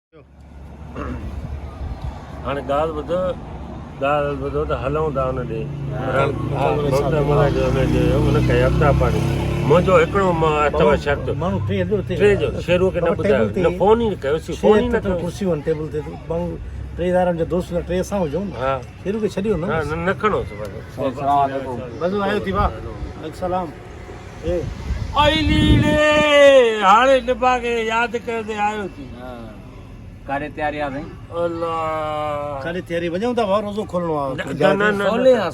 हाणे ॻाल्हि ॿुधो त हलूं था हुन ॾे हुनखे हफ़्ता पाणी मुंहिंजो हिकिड़ो अथव शर्त टे जो शेरूअ खे न ॿुधायो न फोन ई कयोसीं फोन ई न कुर्सियूं आहिनि टेबल ते टे यारनि जो दोस्त टे असां हुजूं हा शेरू खे छॾियो न खणोसि बसि आयो थी वाह सलाम हाणे निभा खे यादि कयो त आयो थी कारे तैयारी आ भाई अल्लाह कारे तैयारी वञूं था भाउ रोज़ो खोलणो आहे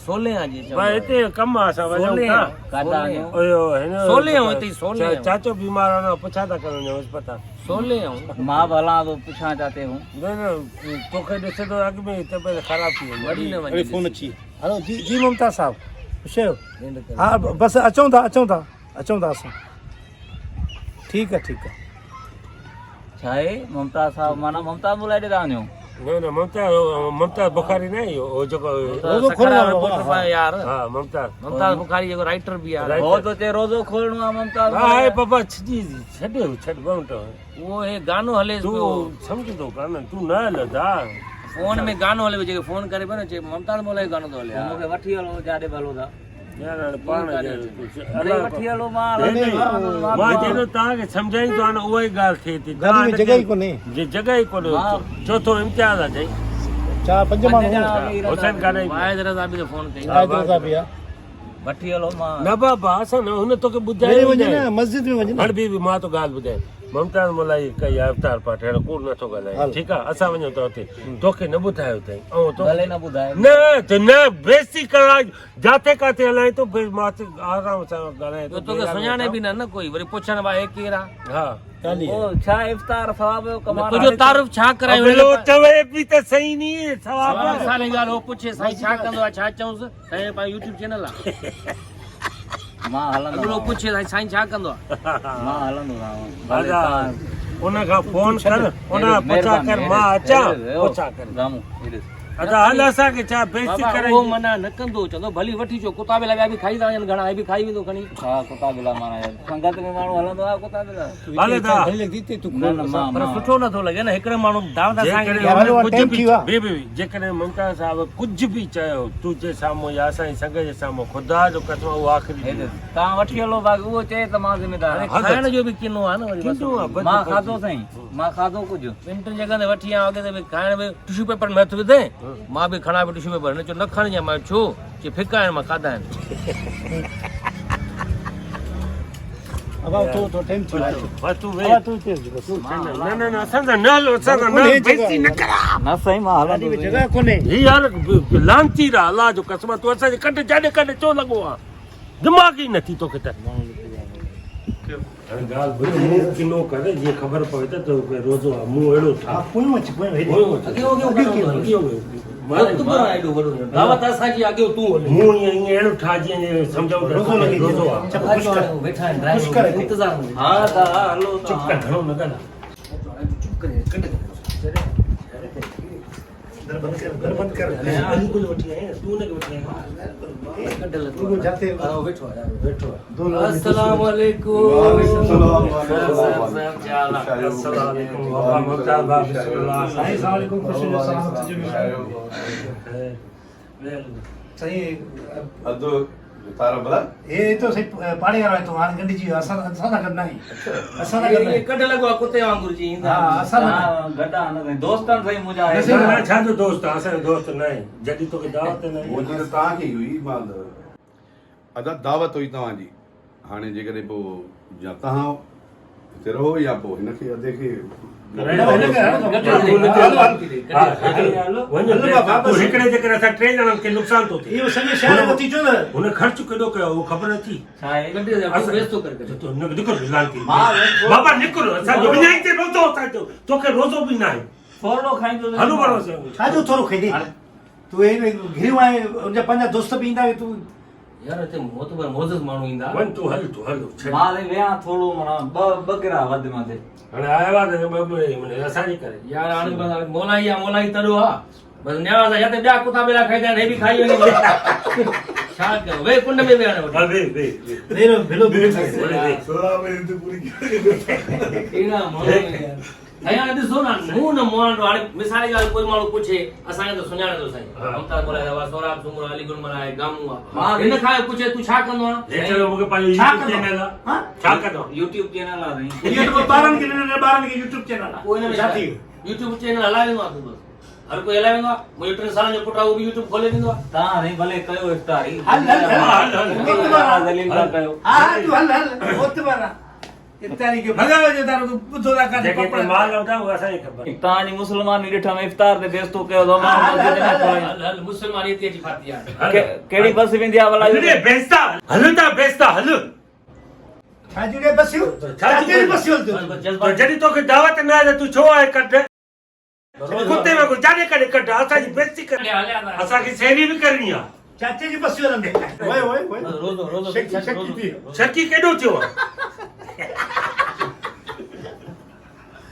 सोले जी भाई हिते कम आहे असां वञूं था चाचो बीमार आहे न पुछा था करण अस्पताल सोले मां भला तो पुछा चाहते हूं न तोखे ॾिसे थो अॻु में तबियत ख़राब थी वरी न वञे फोन अची हेलो जी ममता साहब हा बसि अचूं था असां ठीकु आहे छाए ममता साहब माना ममता बुलाए ॾे था वञो न ममता बुखारी न आहे हो जेको रोज़ो खोलणो यार हा ममता बुखारी जेको राइटर भी आहे हो तो ते रोज़ो खोलणो आहे ममता हाय बाबा छॾ वो हे गानो हले तू समझंदो कान तू न हलंदा फोन में गानो हले जेके फोन करे पियो न चे ममता बोले गानो तो हले मूंखे वठी हलो जाॾे भलो था यार पाण वठी हलो मां जॾहिं तव्हांखे सम्झाई थो हाणे उहा ई ॻाल्हि थिए थी जॻह ई कोन्हे चोथों इम्तियाज़ आहे चई 4-5 माण्हू हुसैन कान्हे फोन कई वठी हलो मां न बाबा असां न हुन तोखे ॿुधायो मस्जिद में वञे हाणे बि मां तो ॻाल्हि ॿुधाए ममता मलाई कई आहे इफ़्तार पार्टी हाणे कूड़ नथो ॻाल्हाए ठीकु आहे असां वञूं था हुते तोखे न ॿुधायो अथई ऐं भले न ॿुधाए न त न बेइज़ती करा जाते काथे हलाए तो मां आराम सां ॻाल्हाए तो तोखे सुञाणे बि न कोई वरी पुछण भाई केरु आहे हा ओ छा इफ़्तार सवाब जो कमाल तुंहिंजो तारीफ़ छा करायो चवे बि त सही नी सवाब साले ॻाल्हि हो पुछे साईं छा कंदो आहे छा चऊंसि साईं पंहिंजो यूट्यूब चैनल आहे मां हलंदो पुछे साईं छा कंदो आहे मां हलंदो उन खां फोन कर उन पुछा कर मां अचां पुछा कर हल असांखे छा बेइज़ती करे उहो मना न कंदो चवंदो भली वठी अचो कुता बिला ॿिया बि खाई था वञनि घणा बि खाई वेंदो खणी हा कुता बिला माना संगत में माण्हू हलंदो आहे कुता बिला पर सुठो नथो लॻे न हिकिड़े माण्हू दावत जेकॾहिं ममता साहब कुझु बि चयो तुंहिंजे साम्हूं या असांजे संग जे साम्हूं ख़ुदा जो कसम उहो आख़िरी तव्हां वठी हलो बाक़ी उहो चए त मां ज़िमेदार खाइण जो बि किनो आहे न मां खाधो साईं मां खाधो कुझु ॿिनि टिनि जॻह ते वठी आहियां अॻे ते खाइण में टिश्यू पेपर में हथु विधे मां बि खणा टिश्यू पेपर न चयो न खणजांइ मां छो चए फिका आहिनि मां खाधा आहिनि लांती रहा अलाह जो कसम तूं असांजे कढ जाॾे कढ चो लॻो आहे दिमाग़ ई नथी तोखे त किनो करे जीअं ख़बर पवे त रोज़ो आहे मूं अहिड़ो ठा जीअं सम्झो पाणी वारो आहे तो हाणे गंढिजी वियो असां सां गॾु न आहे असां सां गॾु कढ लॻो आहे कुते वांगुरु जी हा असां गॾा न दोस्तनि सां मुंहिंजा छाजो दोस्त आहे असांजो दोस्त न आहे जॾहिं तोखे दावत न मुंहिंजी त तव्हांखे हुई मां अदा दावत हुई तव्हांजी हाणे जेकॾहिं पोइ या तव्हां हिते रहो या पोइ हिनखे अधे खे हिकिड़े जे करे असां टे ॼणनि खे नुक़सान थो थिए हुन ख़र्च केॾो कयो उहो ख़बर नथी बाबा निकिरो तोखे रोज़ो बि न आहे थोरो खाईंदो छाजो थोरो खाईंदी तूं घिरियूं आहे उनजा पंहिंजा दोस्त बि ईंदा तूं यार हिते मोतबर मोज़िज़ माण्हू ईंदा वञ तूं हल मां वेहा थोरो माना ॿ गिरा वधि मथे हाणे आयो आहे त असांजे करे यार हाणे मोलाई आहे मोलाई तॾो आहे बसि न्याणा सां या त ॿिया कुता ॿिया खाईंदा आहिनि हे बि खाई वञे छा कयो वे कुंड में वेह અહીંયા ॾिसो न मुंहुं न मोहन हाणे मिसाल जी ॻाल्हि कोई माण्हू पुछे असांखे त सुञाणे थो साईं अवतार बोलाए रहा सोराब सुमरो अलीगुल मनाए गामू आहे हिन खां पुछे तूं छा कंदो आहे चलो मूंखे पंहिंजो छा YouTube कंदो? चैनल आहे हाँ? छा कंदो YouTube चैनल आहे इहो त पोइ ॿारनि खे नंढे ॿारनि खे YouTube चैनल आहे कोई न छा थी वियो? YouTube चैनल हलाए वेंदो आहे तूं बस हर कोई हलाए वेंदो आहे मुंहिंजो 3 सालनि जो पुटु आहे उहो बि YouTube खोले ॾींदो आहे तव्हां नहीं भले कयो इफ्तारी हल ज़लील था कयो हा तूं हल मोतबर आहे इफ्तारी खे भॻायो जो तारो तूं ॿुधो था काॾे जेके पपड़ माल वठा उहा असांखे ख़बर तव्हांजी मुस्लमानी ॾिठम इफ्तार ते बेस्तो कयो तो मां हल मुसलमान हिते अची फाती आहे कहिड़ी बस वेंदी आहे भला हले बेस्ता हलंदा बेस्ता हल छाजी रे बसियो छाजी रे बसियो तूं तो जॾहिं तोखे दावत न आहे त तूं छो आहे कढ कुत्ते वांगुरु जाॾे कॾे कढ असांजी बेइज़ती कर असांखे सेवी बि करणी आहे चाचे जी बसियो रंदे ओए ओए ओए रोज़ो रोज़ो शकी थी शकी केॾो थियो आहे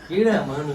कीड़ा माण्हू